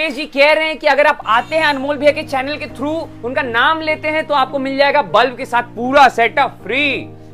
मुकेश जी कह रहे हैं कि अगर आप आते हैं अनमोल भैया के चैनल के थ्रू, उनका नाम लेते हैं तो आपको मिल जाएगा बल्ब के साथ पूरा सेटअप फ्री।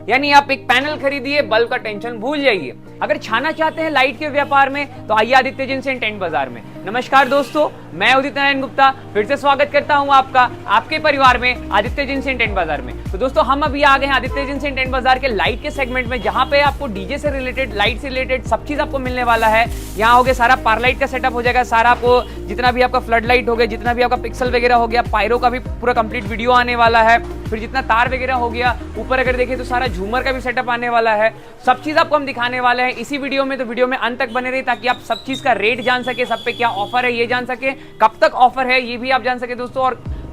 यानी आप एक पैनल खरीदिए, बल्ब का टेंशन भूल जाइए। अगर छाना चाहते हैं लाइट के व्यापार में तो आइए आदित्य एजेंसी एंड टेंट बाजार में। नमस्कार दोस्तों, मैं उदित नारायण गुप्ता फिर से स्वागत करता हूं आपका आपके परिवार में आदित्य एजेंसी एंड टेंट बाजार में। तो दोस्तों हम अभी आ गए हैं आदित्य एजेंसी एंड टेंट बाजार के लाइट के सेगमेंट में, जहां पे आपको डीजे से रिलेटेड, लाइट से रिलेटेड सब चीज आपको मिलने वाला है। यहाँ हो गया सारा पारलाइट का सेटअप हो जाएगा, सारा आपको जितना भी आपका फ्लड लाइट हो गया, जितना भी आपका पिक्सल वगैरह हो गया, पायरो का भी पूरा कंप्लीट वीडियो आने वाला है। फिर जितना तार वगैरह हो गया, ऊपर अगर देखें तो सारा झूमर का भी सेटअप आने वाला है। सब चीज आपको हम दिखाने वाले हैं इसी वीडियो में, तो वीडियो में अंत तक बने रहिए ताकि आप सब चीज का रेट जान सके, सब पे क्या ऑफर है ये जान सके, कब तक ऑफर है ये भी आप जान सके दोस्तों।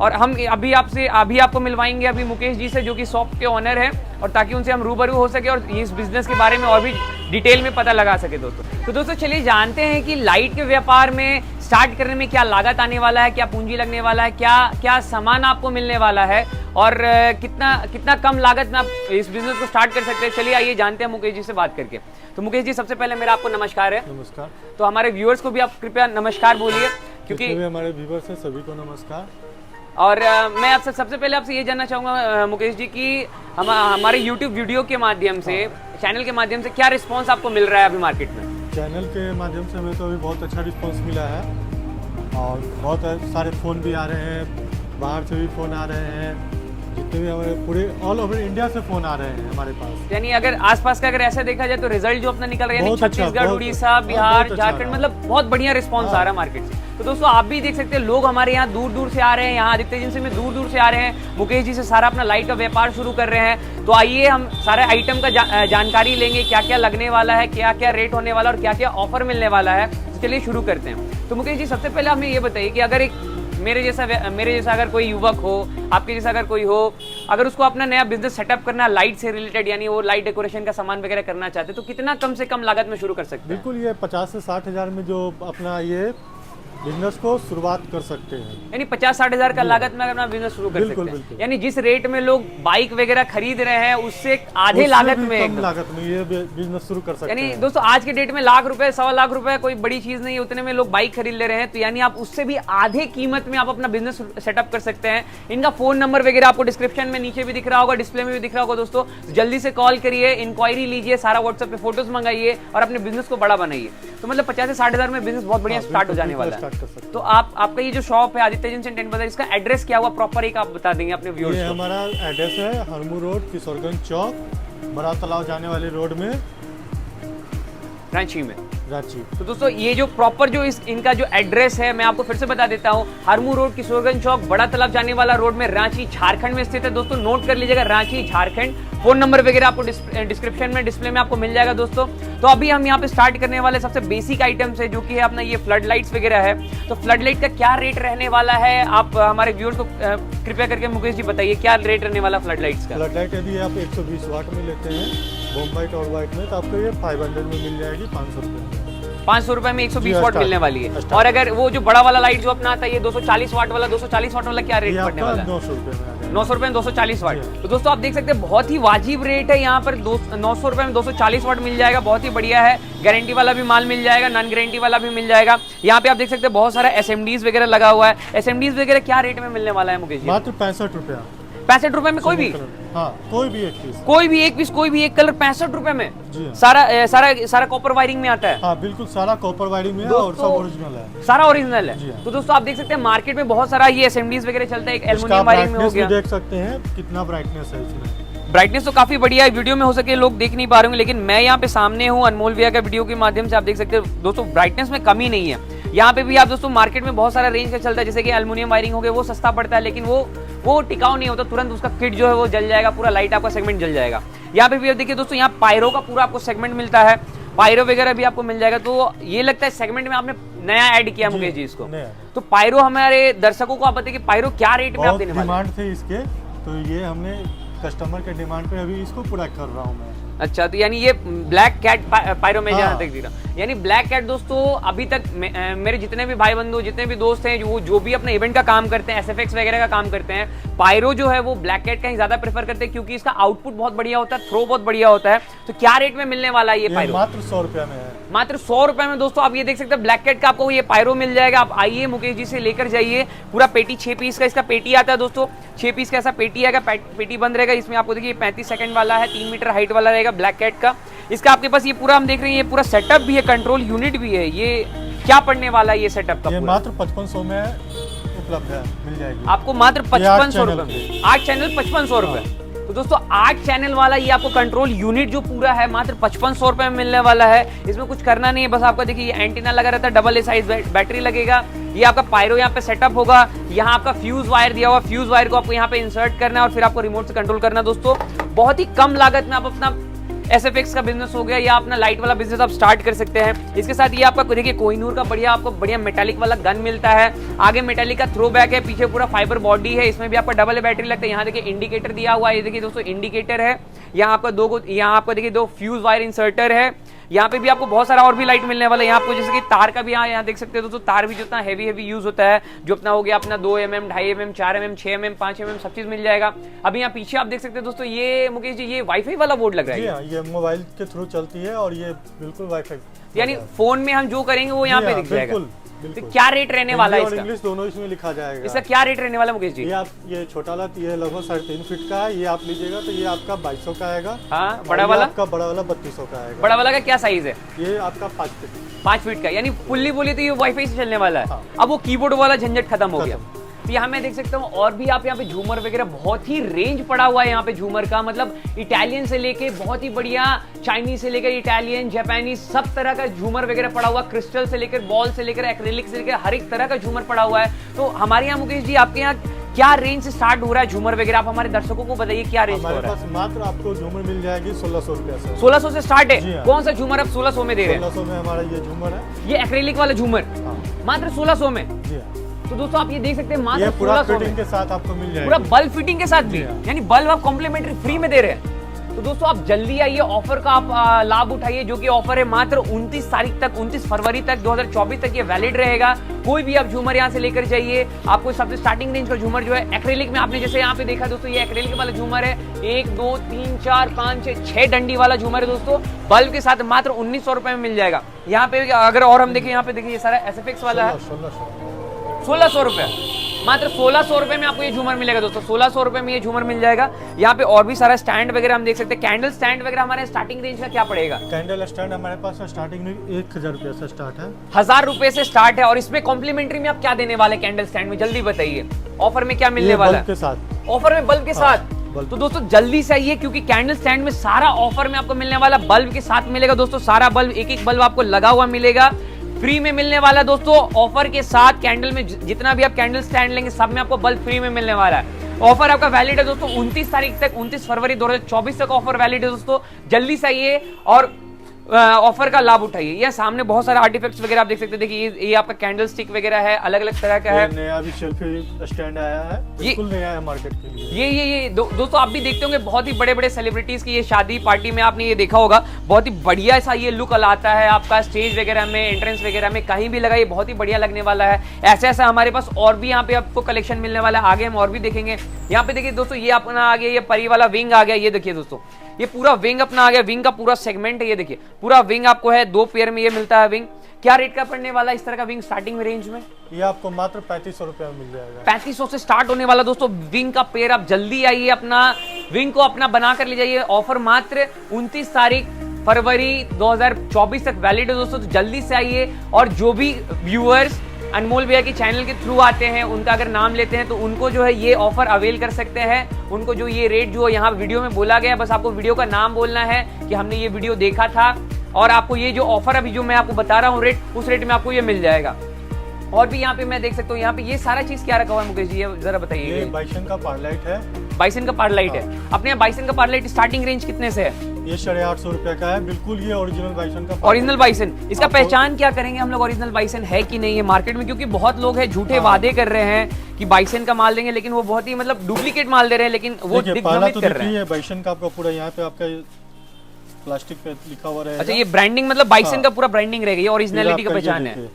और हम अभी आपको मिलवाएंगे अभी मुकेश जी से, जो कि शॉप के ओनर है, और ताकि उनसे हम रूबरू हो सके और इस बिजनेस के बारे में और भी डिटेल में पता लगा सके दोस्तों। तो दोस्तों चलिए जानते हैं कि लाइट के व्यापार में स्टार्ट करने में क्या लागत आने वाला है, क्या पूंजी लगने वाला है, क्या सामान आपको मिलने वाला है, और कितना कम लागत में आप इस बिजनेस को स्टार्ट कर सकते हैं। चलिए आइए जानते हैं मुकेश जी से बात करके। तो मुकेश जी सबसे पहले मेरा आपको नमस्कार है। नमस्कार। तो हमारे व्यूअर्स को भी आप कृपया नमस्कार बोलिए, क्योंकि हमारे व्यूअर्स हैं सभी को नमस्कार। और मैं आपसे सबसे पहले आपसे ये जानना चाहूँगा मुकेश जी कि हमारे YouTube वीडियो के माध्यम से, चैनल के माध्यम से क्या रिस्पांस आपको मिल रहा है अभी मार्केट में? चैनल के माध्यम से हमें तो अभी बहुत अच्छा रिस्पांस मिला है और बहुत सारे फ़ोन भी आ रहे हैं, बाहर से भी फ़ोन आ रहे हैं, जितने भी हमारे पूरे ऑल ओवर इंडिया से फ़ोन आ रहे हैं हमारे पास। यानी अगर आसपास का अगर ऐसा देखा जाए तो रिजल्ट जो अपना निकल रहा है, यानी छत्तीसगढ़, उड़ीसा, बिहार, झारखंड, मतलब बहुत बढ़िया रिस्पांस आ रहा है मार्केट से। तो दोस्तों आप भी देख सकते हैं लोग हमारे यहाँ दूर दूर से आ रहे हैं, यहाँ आदित्य एजेंसी में दूर दूर से आ रहे हैं, मुकेश जी से सारा अपना लाइट का व्यापार शुरू कर रहे हैं। तो आइए हम सारे आइटम का जानकारी लेंगे, क्या क्या लगने वाला है, क्या क्या रेट होने वाला है और क्या क्या ऑफर मिलने वाला है। तो चलिए शुरू करते हैं। तो मुकेश जी सबसे पहले हमें ये बताइए कि अगर एक मेरे जैसा अगर कोई युवक हो, आपके जैसा अगर कोई हो, अगर उसको अपना नया बिजनेस सेटअप करना लाइट से रिलेटेड, यानी वो लाइट डेकोरेशन का सामान वगैरह करना चाहते, तो कितना कम से कम लागत में शुरू कर सकते हैं? बिल्कुल, ये 50 से 60 हज़ार में जो अपना ये बिजनेस को शुरुआत कर सकते हैं। यानी 50-60 हज़ार का लागत में अपना बिजनेस शुरू कर सकते हैं। यानी जिस रेट में लोग बाइक वगैरह खरीद रहे हैं उससे आधे लागत में, कम लागत में ये बिजनेस शुरू कर सकते हैं। यानी दोस्तों आज के डेट में लाख रुपए, 1.25 लाख रुपए कोई बड़ी चीज नहीं है, उतने में लोग बाइक खरीद ले रहे हैं। तो यानी आप उससे भी आधे कीमत में आप अपना बिजनेस सेटअप कर सकते हैं। इनका फोन नंबर वगैरह आपको डिस्क्रिप्शन में नीचे भी दिख रहा होगा, डिस्प्ले में भी दिख रहा होगा दोस्तों। जल्दी से कॉल करिए, इंक्वायरी लीजिए, सारा व्हाट्सएप पे फोटोज मंगाइए और अपने बिजनेस को बड़ा बनाइए। तो मतलब 50 से 60 हज़ार में बिजनेस बहुत बढ़िया स्टार्ट हो जाने वाला है। तो आपका ये जो शॉप है आदित्य एजेंसी एंड टेंट बाजार, इसका एड्रेस क्या हुआ प्रॉपर, एक आप बता देंगे अपने व्यूअर्स को? हमारा एड्रेस है हरमू रोड, किशोरगंज चौक, बड़ा तालाब जाने वाले रोड में, रांची में। रांची। तो दोस्तों ये जो प्रॉपर जो इनका जो एड्रेस है मैं आपको फिर से बता देता हूँ, हरमू रोड, किशोरगंज चौक, बड़ा तालाब जाने वाला रोड में, रांची झारखंड में स्थित है दोस्तों। नोट कर लीजिएगा, रांची झारखंड। फोन नंबर वगैरह आपको डिस्क्रिप्शन में, डिस्प्ले में आपको मिल जाएगा दोस्तों। तो अभी हम यहाँ पे स्टार्ट करने वाले सबसे बेसिक आइटम से, जो कि है अपना ये फ्लड लाइट्स वगैरह है। तो फ्लड लाइट का क्या रेट रहने वाला है, आप हमारे व्यूअर्स को कृपया करके मुकेश जी बताइए क्या रेट रहने वाला फ्लड लाइट्स का? फ्लड लाइट यदि आप 120 वाट में लेते हैं, बॉम वाइट और वाइट में, तो आपको ये 500 में मिल जाएगी, 500 रुपये। 500 रुपए में 120 वाट मिलने वाली है। और अगर वो जो बड़ा वाला लाइट जो अपना आता है ये 240 वाट वाला, 240 वाट वाला क्या रेट पड़ने वाला है? 900 रुपये में। 900 रुपए में 240 वाट। तो दोस्तों आप देख सकते हैं बहुत ही वाजिब रेट है यहाँ पर। 900 रुपए में 240 वाट मिल जाएगा, बहुत ही बढ़िया है। गारंटी वाला भी माल मिल जाएगा, नॉन गारंटी वाला भी मिल जाएगा। यहाँ पे आप देख सकते हैं बहुत सारा SMDs वगैरह लगा हुआ है। SMDs वगैरह क्या रेट में मिलने वाला है मुकेश जी? मात्र 65 रुपया। 65 रुपए में कोई भी? हाँ, कोई भी एक पीस, कोई भी एक पीस, कोई भी एक कलर 65 रुपए में। जी हाँ। सारा कॉपर वायरिंग में आता है। हाँ बिल्कुल, सारा कॉपर वायरिंग में है और सब ओरिजिनल है, सारा ओरिजिनल है। हाँ। तो दोस्तों आप देख सकते हैं मार्केट में बहुत सारा ये SMDs वगैरह चलता है। एक एल्युमिनियम वायरिंग में हो गया, देख सकते हैं कितना ब्राइटनेस है इसमें। ब्राइटनेस तो काफी बढ़िया है, वीडियो में हो सके लोग देख नहीं पा रहे होंगे, लेकिन मैं यहाँ पे सामने हूँ अनमोल भैया का वीडियो के माध्यम से, आप देख सकते हैं दोस्तों ब्राइटनेस में कमी नहीं है। यहाँ पे भी आप दोस्तों मार्केट में बहुत सारा रेंज का चलता है, जैसे कि एल्युमिनियम वायरिंग हो गया, वो सस्ता पड़ता है, लेकिन वो टिकाऊ नहीं होता, तुरंत उसका किट जो है वो जल जाएगा, पूरा लाइट आपका सेगमेंट जल जाएगा। यहाँ पे भी आप देखिए दोस्तों, यहाँ पायरो का पूरा आपको सेगमेंट मिलता है, पायरो वगैरह भी आपको मिल जाएगा। तो ये लगता है सेगमेंट में आपने नया ऐड किया मुकेश जी इसको। तो पायरो हमारे दर्शकों को आप बताइए कि पायरो क्या रेट में आप देने वाले? डिमांड थे इसके, तो ये हमने कस्टमर के डिमांड पे अभी इसको पूरा कर रहा हूँ मैं। अच्छा, तो यानी ये ब्लैक कैट पायरो में जहाँ तक दिख रहा, यानी ब्लैक कैट दोस्तों अभी तक मेरे जितने भी भाई बंधु, जितने भी दोस्त हैं जो भी अपने इवेंट का काम करते हैं, SFX वगैरह का काम करते हैं, पायरो जो है वो ब्लैक कैट का ही ज्यादा प्रेफर करते हैं, क्योंकि इसका आउटपुट बहुत बढ़िया होता है, थ्रो बहुत बढ़िया होता है। तो क्या रेट में मिलने वाला है ये पायरो? मात्र 100 रुपया में है। मात्र 100 रुपए में दोस्तों आप ये देख सकते हैं ब्लैक कैट का आपको ये पायरो मिल जाएगा। आप आइए मुकेश जी से लेकर जाइए। पूरा पेटी 6 पीस का इसका पेटी आता है दोस्तों, 6 पीस का ऐसा पेटी आएगा, पेटी बंद रहेगा। इसमें आपको देखिए 35 सेकंड वाला है, 3 मीटर हाइट वाला रहेगा ब्लैक कैट का। इसका आपके पास ये पूरा हम देख रहे हैं ये पूरा सेटअप भी है, कंट्रोल यूनिट भी है। ये क्या पड़ने वाला है ये सेटअप का? ये मात्र 5500 में उपलब्ध है, मिल जाएगी आपको मात्र 5500 रुपए में। 8 चैनल 5500 रुपए। तो दोस्तों 8 चैनल वाला ये आपको कंट्रोल यूनिट जो पूरा है मात्र 5500 रुपए में मिलने वाला है। इसमें कुछ करना नहीं है, बस आपका देखिए ये एंटीना लगा रहता है, डबल ए साइज बैटरी लगेगा। ये आपका पायरो यहाँ पे सेटअप होगा। यहाँ आपका फ्यूज वायर दिया हुआ, फ्यूज वायर को आपको यहाँ पे इंसर्ट करना है और फिर आपको रिमोट से कंट्रोल करना है। दोस्तों बहुत ही कम लागत में आप अपना SFX का बिजनेस हो गया या अपना लाइट वाला बिजनेस आप स्टार्ट कर सकते हैं। इसके साथ ये आपका देखिए कोहिनूर का बढ़िया आपको बढ़िया मेटालिक वाला गन मिलता है। आगे मेटालिक का थ्रो बैक है, पीछे पूरा फाइबर बॉडी है। इसमें भी आपका डबल बैटरी लगता है। यहाँ देखिए इंडिकेटर दिया हुआ है, ये देखिए दोस्तों इंडिकेटर है। यहाँ आपका यहाँ आपको देखिए 2 फ्यूज वायर इंसर्टर है। यहाँ पे भी आपको बहुत सारा और भी लाइट मिलने वाला है। यहाँ आपको जैसे कि तार का भी यहाँ देख सकते हो दोस्तों, तार भी जो इतना हैवी यूज होता है, जो अपना हो गया अपना 2 mm, 2.5 mm, 4 mm, 6 mm, 5 mm सब चीज मिल जाएगा। अभी यहाँ पीछे आप देख सकते हैं दोस्तों, ये मुकेश जी ये वाईफाई वाला बोर्ड लग रहा है। ये मोबाइल के थ्रू चलती है और ये बिल्कुल वाईफाई, यानी फोन में हम जो करेंगे वो यहाँ पे दिख जाएगा। तो क्या रेट रहने वाला है इसका? इंग्लिश दोनों इसमें लिखा जाएगा। इसका क्या रेट रहने वाला मुकेश जी? ये छोटा वाला ये लगभग 3.5 फीट का है। ये आप लीजिएगा तो ये आपका 2200 का आएगा। हाँ, बड़ा वाला? आपका बड़ा वाला 3200 का आएगा। बड़ा वाला का क्या साइज है? ये आपका 5 फीट का, यानी फुल्ली बोली तो ये वाईफाई से चलने वाला है। हाँ। अब वो कीबोर्ड वाला झंझट खत्म हो गया। तो यहाँ मैं देख सकता हूँ और भी आप यहाँ पे झूमर वगैरह बहुत ही रेंज पड़ा हुआ है यहाँ पे झूमर का, मतलब इटालियन से लेके बहुत ही बढ़िया चाइनीज से लेकर इटालियन जापानीज सब तरह का झूमर वगैरह पड़ा हुआ, क्रिस्टल से लेकर बॉल से लेकर एक्रेलिक से लेकर हर एक तरह का झूमर पड़ा हुआ है। तो हमारे यहाँ मुकेश जी आपके यहाँ क्या रेंज से स्टार्ट हो रहा है झूमर वगैरह? आप हमारे दर्शकों को बताइए क्या रेंज हो रहा है? मात्र आपको झूमर मिल जाएगी 1600 रुपए से। 1600 से स्टार्ट है? हाँ। कौन सा झूमर आप 1600 में दे रहे हैं? 1600 में हमारा ये झूमर है, ये एक्रेलिक वाला झूमर मात्र 1600 में। जी हाँ। तो दोस्तों आप ये देख सकते हैं मात्र ये पूरा 1600 फिटिंग के साथ आपको मिल जाएगा, पूरा बल्ब फिटिंग के साथ भी, यानी बल्ब आप कॉम्प्लीमेंट्री फ्री में दे रहे हैं। तो दोस्तों आप जल्दी आइए, ऑफर का आप लाभ उठाइए, जो कि ऑफर है मात्र 29 तारीख तक, 29 फरवरी तक 2024 तक ये वैलिड रहेगा। कोई भी आप झूमर यहाँ से लेकर जाइए, आपको सबसे स्टार्टिंग रेंज का झूमर जो है एक्रेलिक में आपने जैसे यहाँ पे देखा दोस्तों, ये एक्रेलिक वाला झूमर है। 1 2 3 4 5 6 डंडी वाला झूमर है दोस्तों, बल्ब के साथ मात्र 1900 रुपए में मिल जाएगा। यहाँ पे अगर और हम देखें, यहाँ पे देखिए ये सारा SFX वाला है 1600 रुपए, मात्र 1600 रुपए में आपको ये झूमर मिलेगा दोस्तों। 1600 रुपए में ये झूमर मिल जाएगा। यहाँ पे और भी सारा स्टैंड वगैरह हम देख सकते हैं। कैंडल स्टैंड वगैरह हमारे स्टार्टिंग रेंज का क्या पड़ेगा? कैंडल स्टैंड हमारे पास स्टार्टिंग में 1000 रुपए से स्टार्ट है, 1000 रुपए से स्टार्ट है। और इसमें कॉम्प्लीमेंट्री में आप क्या देने वाले कैंडल स्टैंड में, जल्दी बताइए। ऑफर में क्या मिलने वाला है? के साथ ऑफर में बल्ब के साथ। तो दोस्तों जल्दी से आइए, क्योंकि कैंडल स्टैंड में सारा ऑफर में आपको मिलने वाला बल्ब के साथ मिलेगा दोस्तों। सारा बल्ब एक बल्ब आपको लगा हुआ मिलेगा, फ्री में मिलने वाला दोस्तों। ऑफर के साथ कैंडल में जितना भी आप कैंडल स्टैंड लेंगे सब में आपको बल्ब फ्री में मिलने वाला है। ऑफर आपका वैलिड है दोस्तों 29 तारीख तक, 29 फरवरी 2024 तक ऑफर वैलिड है दोस्तों। जल्दी से आइए और ऑफर का लाभ उठाइए। ये सामने बहुत सारे आर्टिफैक्ट्स वगैरह आप देख सकते हैं। देखिए ये आपका कैंडल स्टिक वगैरह है, अलग अलग तरह का है। नया भी सेल्फी स्टैंड आया है, बिल्कुल नया है मार्केट के लिए। ये दोस्तों आप भी देखते होंगे बहुत ही बड़े बड़े सेलिब्रिटीज की ये शादी पार्टी में आपने ये देखा होगा, बहुत ही बढ़िया सा ये लुक लाता है आपका स्टेज वगैरह में, एंट्रेंस वगैरह में, कहीं भी लगा ये बहुत ही बढ़िया लगने वाला है। ऐसा हमारे पास और भी यहाँ पे आपको कलेक्शन मिलने वाला है, आगे हम और भी देखेंगे। यहाँ पे देखिए दोस्तों ये अपना आ गया, ये परी वाला विंग आ गया। ये देखिए दोस्तों ये पूरा विंग अपना आ गया, विंग का पूरा सेगमेंट है। ये देखिए पूरा विंग आपको है, 2 पेयर में ये मिलता है विंग। क्या रेट का पड़ने वाला इस तरह का विंग स्टार्टिंग रेंज में? ये आपको मात्र 3500 रुपए में मिल जाएगा। 3500 से स्टार्ट होने वाला दोस्तों विंग का पेयर। आप जल्दी आइए, अपना विंग को अपना बना कर ले जाइए। ऑफर मात्र 29 तारीख फरवरी 2024 तक वैलिड है दोस्तों। तो जल्दी से आइए, और जो भी व्यूअर्स अनमोल भैया के चैनल के थ्रू आते हैं, उनका अगर नाम लेते हैं तो उनको जो है ये ऑफर अवेल कर सकते हैं। उनको जो ये रेट जो यहाँ वीडियो में बोला गया, बस आपको वीडियो का नाम बोलना है कि हमने ये वीडियो देखा था, और आपको ये जो ऑफर अभी जो मैं आपको बता रहा हूँ रेट, उस रेट में आपको ये मिल जाएगा। और भी यहाँ पे मैं देख सकता हूँ, यहाँ पे ये सारा चीज क्या रखा हुआ है मुकेश जी, ये जरा बताइए। ये बाइसन का पारलाइट है। बाइसन का पारलाइट है। अपने यहाँ बाइसन का पारलाइट स्टार्टिंग रेंज कितने से है? ये 850 रुपए का है, बिल्कुल ये ओरिजिनल बाइसन का। Original bison. इसका पहचान क्या करेंगे हम लोग, ओरिजिनल बाइसन है कि नहीं है मार्केट में? क्योंकि बहुत लोग हैं झूठे वादे कर रहे हैं कि बाइसन का माल देंगे, लेकिन वो बहुत ही मतलब डुप्लीकेट माल दे रहे हैं, लेकिन वो दिग्भ्रमित कर रहे हैं। बाइसन का आपका पूरा यहाँ पे आपका प्लास्टिक पे लिखा हुआ रहेगा। अच्छा, ये ब्रांडिंग मतलब बाइसन का पूरा ब्रांडिंग रहेगा, ये ओरिजिनलिटी का पहचान है।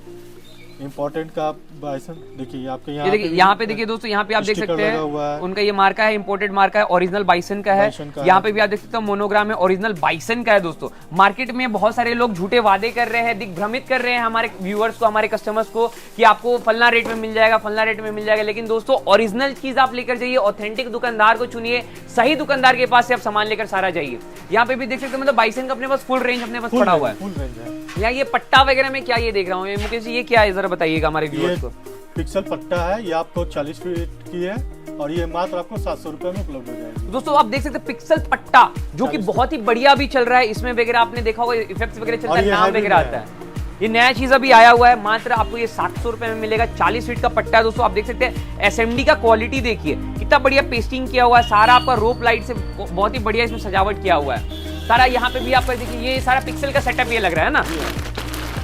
इम्पोर्टेंट का बाइसन देखिए आपके ये देखिए यहाँ पे देखिए दोस्तों, यहाँ पे आप देख सकते हैं उनका ये मार्का है, इंपोर्टेड मार्का है, ओरिजिनल बाइसन का है। यहाँ पे भी आप देख सकते हो मोनोग्राम है, ओरिजिनल बाइसन का है। दोस्तों मार्केट में बहुत सारे लोग झूठे वादे कर रहे हैं, दिग्भ्रमित कर रहे हैं हमारे व्यूअर्स को, हमारे कस्टमर्स को कि आपको फलना रेट में मिल जाएगा, फलना रेट में मिल जाएगा। लेकिन दोस्तों ओरिजिनल चीज आप लेकर जाइए, ऑथेंटिक दुकानदार को चुनिए, सही दुकानदार के पास से आप सामान लेकर सारा जाइए। यहाँ पे भी देख सकते हो मतलब बाइसन का अपने पास फुल रेंज अपने पास पड़ा हुआ है। यहाँ ये पट्टा वगैरह में क्या ये देख रहा हूँ मुकेश जी, ये क्या है जरा बताइएगा हमारे व्यूअर्स को। पिक्सल पट्टा है, ये आपको 40 फीट की है और ये मात्र आपको 700 रुपए में उपलब्ध हो जाएगी। दोस्तों आप देख सकते हैं पिक्सल पट्टा जो कि बहुत ही बढ़िया भी चल रहा है, इसमें वगैरह आपने देखा होगा इफेक्ट्स वगैरह चलता है, नाम वगैरह आता है। ये नया चीज अभी आया हुआ है, मात्र आपको ये 700 रुपए में मिलेगा। 40 फीट का पट्टा है दोस्तों, आप देख सकते हैं एसएमडी का क्वालिटी देखिए कितना बढ़िया पेस्टिंग किया हुआ है, सारा आपका रोप लाइट से बहुत ही बढ़िया इसमें सजावट किया हुआ है सारा। यहाँ पे भी आपका देखिए ये सारा पिक्सल का सेटअप ये लग रहा है ना,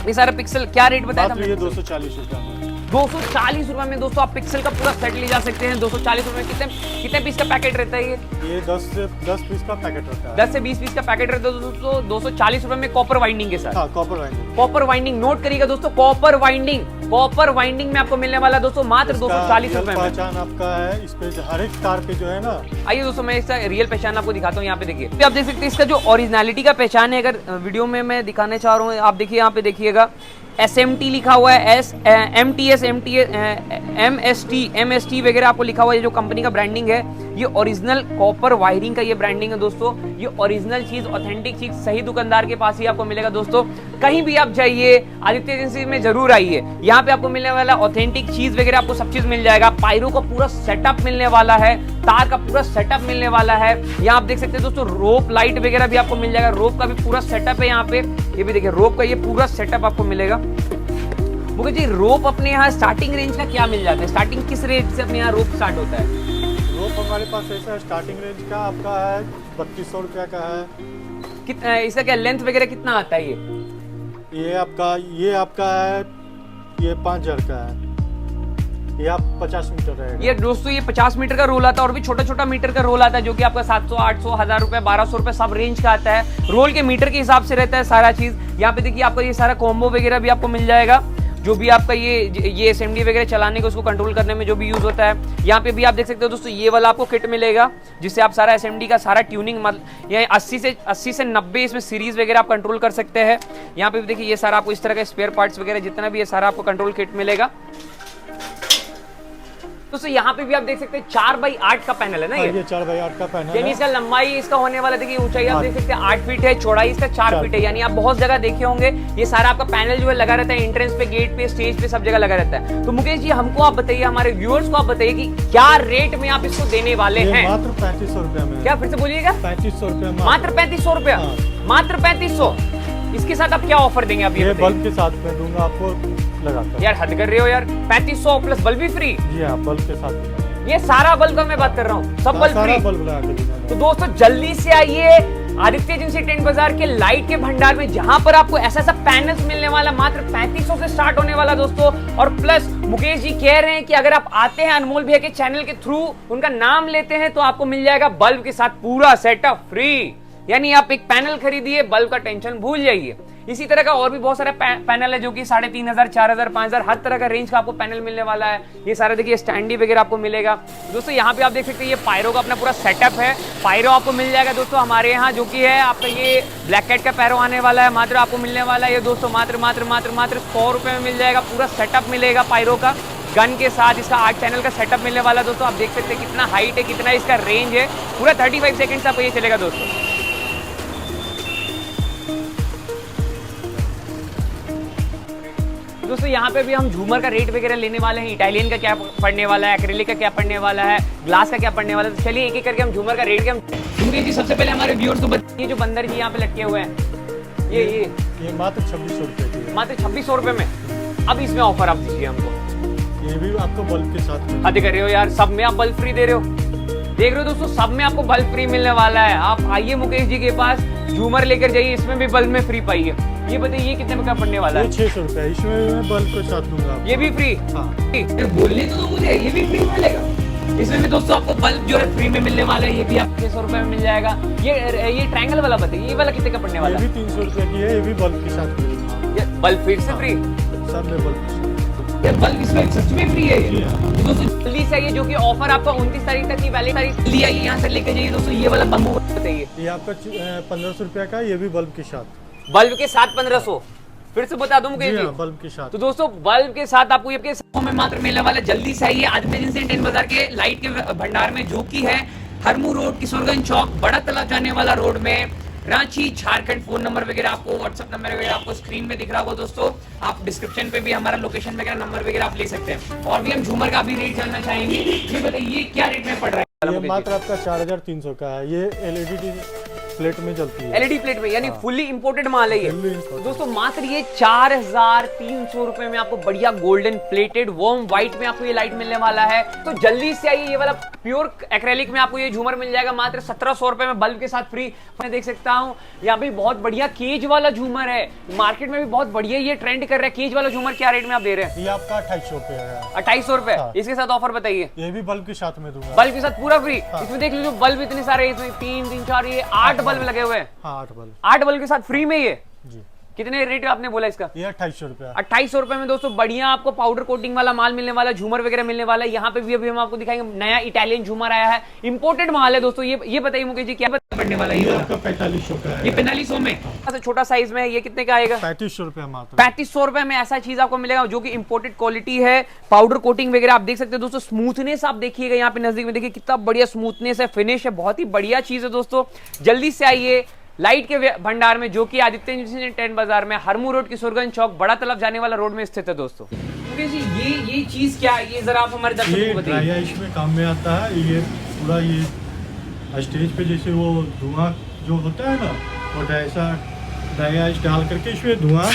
ये सारा पिक्सल क्या रेट बताया था? ये 240 रुपए में, 240 रुपए में दोस्तों आप पिक्सल का पूरा सेट ले जा सकते हैं। 240 रुपए में कितने पीस का पैकेट रहता है ये 10 पीस का पैकेट रहता है, 10 से 20 पीस का पैकेट रहता है दोस्तों। 240 रुपए में कॉपर वाइंडिंग के साथ। कॉपर वाइंडिंग नोट करिएगा दोस्तों, कॉपर वाइंडिंग में आपको मिलने वाला दोस्तों मात्र 240 रुपए में। पहचान आपका है इस पे, हर एक कार पे जो है ना। आइए दोस्तों मैं इसका रियल पहचान आपको दिखाता हूँ। यहाँ पे देखिए आप देख सकते हैं इसका जो ओरिजिनलिटी का पहचान है, अगर वीडियो में मैं दिखाने चाह रहा हूँ, आप देखिए यहाँ पे देखिएगा SMT लिखा हुआ है, MTS MST वगैरह आपको लिखा हुआ है। जो कंपनी का ब्रांडिंग है ये ओरिजिनल कॉपर वायरिंग का ये ब्रांडिंग है दोस्तों। ये ओरिजिनल चीज, ऑथेंटिक चीज सही दुकानदार के पास ही आपको मिलेगा दोस्तों। कहीं भी आप जाइए आदित्य एजेंसी में जरूर आइए, यहाँ पे आपको मिलने वाला ऑथेंटिक चीज वगैरह आपको सब चीज मिल जाएगा। पायरो का पूरा सेटअप मिलने वाला है, तार का पूरा सेटअप मिलने वाला है। यहाँ आप देख सकते हैं दोस्तों रोप लाइट वगैरह भी आपको मिल जाएगा, रोप का भी पूरा सेटअप है यहाँ पे। ये भी देखिए रोप का ये पूरा सेटअप आपको मिलेगा। मुकेश जी रोप अपने यहाँ स्टार्टिंग रेंज का क्या मिल जाता है? स्टार्टिंग किस रेंज से अपने यहाँ रोप स्टार्ट होता है? रोप हमारे पास ऐसा स्टार्टिंग रेंज का आपका है 3200 रुपया का है। कितना इसका क्या लेंथ वगैरह कितना आता है? ये आपका है ये 5000 का है, ये आप 50 मीटर रहेगा। ये दोस्तों ये 50 मीटर का रोल आता है और भी छोटा छोटा मीटर का रोल आता है जो कि आपका 700, 800, 1000 रुपए, 1200 रुपए सब रेंज का आता है। रोल के मीटर के हिसाब से रहता है सारा चीज। यहाँ पे देखिए आपका ये सारा कॉम्बो वगैरह भी आपको मिल जाएगा, जो भी आपका ये SMD वगैरह चलाने को उसको कंट्रोल करने में जो भी यूज होता है। यहाँ पे भी आप देख सकते हो दोस्तों ये वाला आपको किट मिलेगा जिससे आप सारा SMD का सारा ट्यूनिंग मतलब ये 80 से 90 इसमें सीरीज वगैरह आप कंट्रोल कर सकते हैं। यहाँ पे भी देखिए ये सारा आपको इस तरह का स्पेयर पार्ट्स वगैरह जितना भी है सारा आपको कंट्रोल किट मिलेगा। दोस्तों यहाँ पे भी आप देख सकते हैं 4x8 का पैनल है ना, ये 4x8 का पैनल है। यानी इसका लंबाई इसका होने वाला देखिए, ऊंचाई आप देख सकते हैं 8 फीट है, चौड़ाई इसका 4 फीट है। यानी आप बहुत जगह देखे होंगे ये सारा आपका पैनल जो है लगा रहता है, एंट्रेंस पे, गेट पे, स्टेज पे, सब जगह लगा रहता है। तो मुकेश जी हमको आप बताइए, हमारे व्यूअर्स को आप बताइए कि क्या रेट में आप इसको देने वाले हैं? मात्र 3500 रुपया में। क्या फिर से बोलिएगा? 3500 रुपया, मात्र 3500 रुपया, मात्र 3500। इसके साथ आप क्या ऑफर देंगे? आप ये बल्ब के साथ में दूंगा आपको लगाकर। यार हद कर रहे हो यार, 3500 प्लस बल्ब भी फ्री? जी हाँ, बल्ब के साथ। ये सारा बल्ब का मैं बात कर रहा हूँ, सब बल्ब फ्री। तो दोस्तों जल्दी से आइए आदित्य एजेंसी टेंट बाजार के लाइट के भंडार में, जहां पर आपको ऐसा पैनल्स मिलने वाला, मात्र 3500 से स्टार्ट होने वाला दोस्तों। और प्लस मुकेश जी कह रहे हैं कि अगर आप आते हैं अनमोल भैया के चैनल के थ्रू, उनका नाम लेते हैं तो आपको मिल जाएगा बल्ब के साथ पूरा सेटअप फ्री। यानी आप एक पैनल खरीदिए, बल्ब का टेंशन भूल जाइए। इसी तरह का और भी बहुत सारा पैनल है जो कि 3500, 4000, 5000 हर तरह का रेंज का आपको पैनल मिलने वाला है। ये सारा देखिए स्टैंडी वगैरह आपको मिलेगा दोस्तों। यहाँ पे आप देख सकते हैं ये पायरो का अपना पूरा सेटअप है। पायरो आपको मिल जाएगा दोस्तों हमारे यहाँ, जो कि है आपका ये ब्लैक कैट का पैरो आने वाला है, मात्र आपको मिलने वाला है ये दोस्तों मात्र 100 रुपए में मिल जाएगा। पूरा सेटअप मिलेगा पायरो का, गन के साथ इसका 8 चैनल का सेटअप मिलने वाला दोस्तों। आप देख सकते हैं कितना हाइट है, कितना इसका रेंज है, पूरा 35 सेकेंड आपको ये चलेगा दोस्तों। दोस्तों यहाँ पे भी हम झूमर का रेट वगैरह लेने वाले हैं, इटालियन का क्या पड़ने वाला है, एक्रेलिक का क्या पड़ने वाला है, ग्लास का क्या पड़ने वाला है। तो चलिए एक एक करके हम झूमर का रेट जी सबसे पहले हमारे व्यूअर्स को बताइए, जो बंदर जी यहाँ पे लटके हुए हैं ये मात्र 2600 रुपए, मात्र 2600 रुपए में। अब इसमें ऑफर आप दीजिए हमको। ये भी आपको बल्ब के साथ में। हद कर रहे हो यार, सब में आप बल्ब फ्री दे रहे हो। देख रहे हो दोस्तों, सब में आपको बल्ब फ्री मिलने वाला है। आप आइए मुकेश जी के पास, झूमर लेकर जाइए, इसमें भी बल्ब में फ्री पाइए। ये बताइए ये कितने का पड़ने वाला है? 600 रुपए, इसमें मैं बल्ब के साथ दूंगा। ये भी फ्री? हाँ। बोलने तो मुझे ये भी फ्री मिलेगा। इसमें भी दोस्तों आपको बल्ब जो है फ्री में मिलने वाला है, ये भी आपको 600 रुपए में मिल जाएगा। ये ट्रायंगल वाला बताइए, ये वाला कितने का पड़ने वाला है? ये भी 300 रुपए की है, ये भी बल्ब के साथ। बल्ब फिर से फ्री? सब में बल्ब। सकते हैं बल्ब इसमें सच में फ्री है ये। तो दोस्तों जल्दी से आइए, जो कि ऑफर आपका 29 तारीख तक की वैलिड तारीख लिया यहाँ से लेके जाइए दोस्तों। ये वाला बल्ब बताइए, ये आपका 1500 रुपया का, ये भी बल्ब के साथ। बल्ब के साथ 1500, फिर से बता दूं मुकेश जी, बल्ब के साथ। तो दोस्तों बल्ब के साथ आपको ये में मात्र मिलने वाला। जल्दी से आइए आदित्य जिनसे टेन बाजार के लाइट के भंडार में, जो कि है हरमू रोड, किशोरगंज चौक, बड़ा तालाब जाने वाला रोड में, रांची, झारखंड। फोन नंबर वगैरह आपको, व्हाट्सएप नंबर वगैरह आपको स्क्रीन पे दिख रहा होगा दोस्तों। आप डिस्क्रिप्शन पे भी हमारा लोकेशन वगैरह नंबर वगैरह आप ले सकते हैं। और भी हम झूमर का भी रेट जानना चाहेंगे। ये बताइए ये क्या रेट में पड़ रहा है? ये मात्र आपका 4300 का है। ये एलईडी प्लेट में चलती है, एलईडी प्लेट में, यानी फुल्ली इंपोर्टेड माल है ये दोस्तों। मात्र ये 4300 रुपए में आपको बढ़िया गोल्डन प्लेटेड वॉर्म व्हाइट में आपको ये लाइट मिलने वाला है। तो जल्दी से आइए, ये वाला प्योर एक्रेलिक में आपको ये झूमर मिल जाएगा मात्र 1700 रुपए में, बल्ब के साथ फ्री। मैं देख सकता हूँ यहाँ पे बहुत बढ़िया केज वाला झूमर है, मार्केट में भी बहुत बढ़िया ये ट्रेंड कर रहा है। केज वाला झूमर क्या रेट में आप दे रहे हैं? ये आपका 2800 रुपए है। 2800 रुपए, इसके साथ ऑफर बताइए। ये भी बल्ब के साथ में दूंगा, बल्ब के साथ पूरा फ्री। इसमें देख लीजिए बल्ब इतने सारे, इसमें 3 3 4 ये 8 बल्ब लगे हुए हैं। 8 बल्ब के साथ फ्री में ये जी। कितने रेट आपने बोला इसका? ये 2800 रुपया। 2800 रुपए में दोस्तों बढ़िया आपको पाउडर कोटिंग वाला माल मिलने वाला, झूमर वगैरह मिलने वाला है। यहाँ पे भी अभी हम आपको दिखाएंगे, नया इटालियन झूमर आया है, इंपोर्टेड माल है दोस्तों। ये बताइए मुकेश जी क्या पड़ने वाला है? ये आपका 4500 का है। ये 4500 में छोटा साइज में है, ये कितने का आएगा? 3500 रुपया मात्र। 3500 रुपए में ऐसा चीज आपको मिलेगा जो कि इंपोर्टेड क्वालिटी है। पाउडर कोटिंग वगैरह आप देख सकते हैं दोस्तों। स्मूथनेस आप देखिएगा यहाँ पे नजदीक में, देखिए कितना बढ़िया स्मूथनेस है, फिनिश है, बहुत ही बढ़िया चीज है दोस्तों। जल्दी से आइए लाइट के भंडार में, जो कि आदित्य टेन बाजार में, हरमू रोड, किशोरगंज चौक, बड़ा तालाब जाने वाला रोड में स्थित है दोस्तों। जी ये चीज क्या है? ये जरा आप हमारे दर्शकों को बताइए। ड्राई आइस में काम में आता है ये पूरा। ये स्टेज पे जैसे वो धुआं जो होता है ना, वो ड्राई आइस डाल करके इसमें धुआं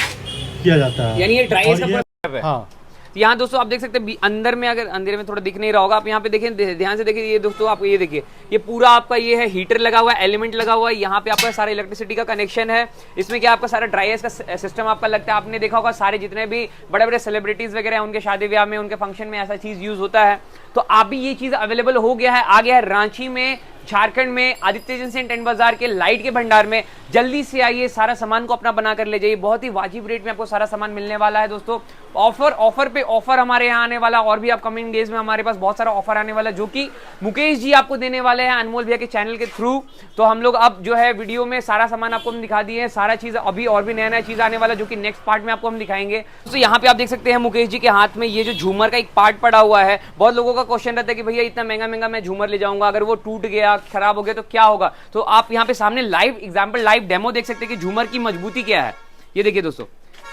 किया जाता है, यानी ये ड्राई आइस का है। हाँ। यहाँ दोस्तों आप देख सकते हैं अंदर में, अगर अंधेरे में थोड़ा दिख नहीं रहा होगा, आप यहाँ पे देखें, ध्यान से देखिए। ये दोस्तों आपको ये देखिए, ये पूरा आपका ये है हीटर लगा हुआ है, एलिमेंट लगा हुआ है। यहाँ पे आपका सारा इलेक्ट्रिसिटी का कनेक्शन है। इसमें क्या आपका सारा ड्राई आइस का सिस्टम आपका लगता है। आपने देखा होगा सारे जितने भी बड़े बड़े सेलिब्रिटीज वगैरह हैं, उनके शादी ब्याह में, उनके फंक्शन में ऐसा चीज यूज होता है। तो आप भी ये चीज अवेलेबल हो गया है, आ गया है रांची में, झारखंड में, आदित्य एजेंसी टेंट बाजार के लाइट के भंडार में। जल्दी से आइए, सारा सामान को अपना बना कर ले जाइए। बहुत ही वाजिब रेट में आपको सारा सामान मिलने वाला है दोस्तों। ऑफर पे ऑफर हमारे यहाँ आने वाला, और भी अपकमिंग डेज में हमारे पास बहुत सारा ऑफर आने वाला, जो कि मुकेश जी आपको देने वाले हैं अनमोल भैया के चैनल के थ्रू। तो हम लोग अब जो है वीडियो में सारा सामान आपको हम दिखा दिए हैं, सारा चीज अभी और भी नया नया चीज आने वाला, जो कि नेक्स्ट पार्ट में आपको हम दिखाएंगे। तो यहाँ पे आप देख सकते हैं मुकेश जी के हाथ में ये जो झूमर का एक पार्ट पड़ा हुआ है। बहुत लोगों का क्वेश्चन रहता है कि भैया इतना महंगा मैं झूमर ले जाऊंगा, अगर वो टूट गया, खराब हो गया तो क्या होगा? तो आप यहाँ पे सामने लाइव एग्जांपल, लाइव डेमो देख सकते हैं कि झूमर की मजबूती क्या है। ये देखिए दोस्तों,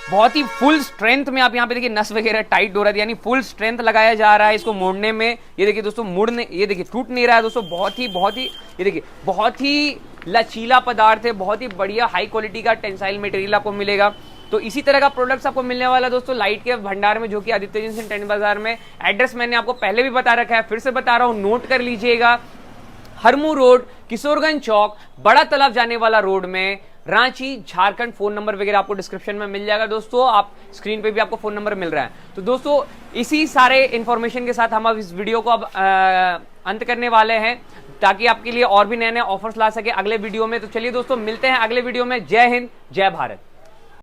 बहुत ही फुल स्ट्रेंथ में आप यहाँ पे देखिए, नस वगैरह टाइट हो रहा है, यानी फुल स्ट्रेंथ लगाया जा रहा है इसको मोड़ने में। ये देखिए दोस्तों, मुड़ने, ये देखिए टूट नहीं रहा है दोस्तों। बहुत ही ये देखिए, बहुत ही लचीला पदार्थ है, बहुत ही बढ़िया हाई क्वालिटी का टेंसाइल मटेरियल आपको मिलेगा। तो इसी तरह का प्रोडक्ट्स आपको मिलने वाला दोस्तों लाइट के भंडार में, जो कि आदित्य एजेंसी टेंट बाजार में। एड्रेस मैंने आपको पहले भी बता रखा है, फिर से बता रहा हूँ, नोट कर लीजिएगा। हरमू रोड, किशोरगंज चौक, बड़ा तालाब जाने वाला रोड में, रांची, झारखंड। फोन नंबर वगैरह आपको डिस्क्रिप्शन में मिल जाएगा दोस्तों। आप स्क्रीन पे भी आपको फोन नंबर मिल रहा है। तो दोस्तों इसी सारे इंफॉर्मेशन के साथ हम अब इस वीडियो को अब अंत करने वाले हैं, ताकि आपके लिए और भी नए नए ऑफर्स ला सके अगले वीडियो में। तो चलिए दोस्तों, मिलते हैं अगले वीडियो में। जय हिंद, जय भारत।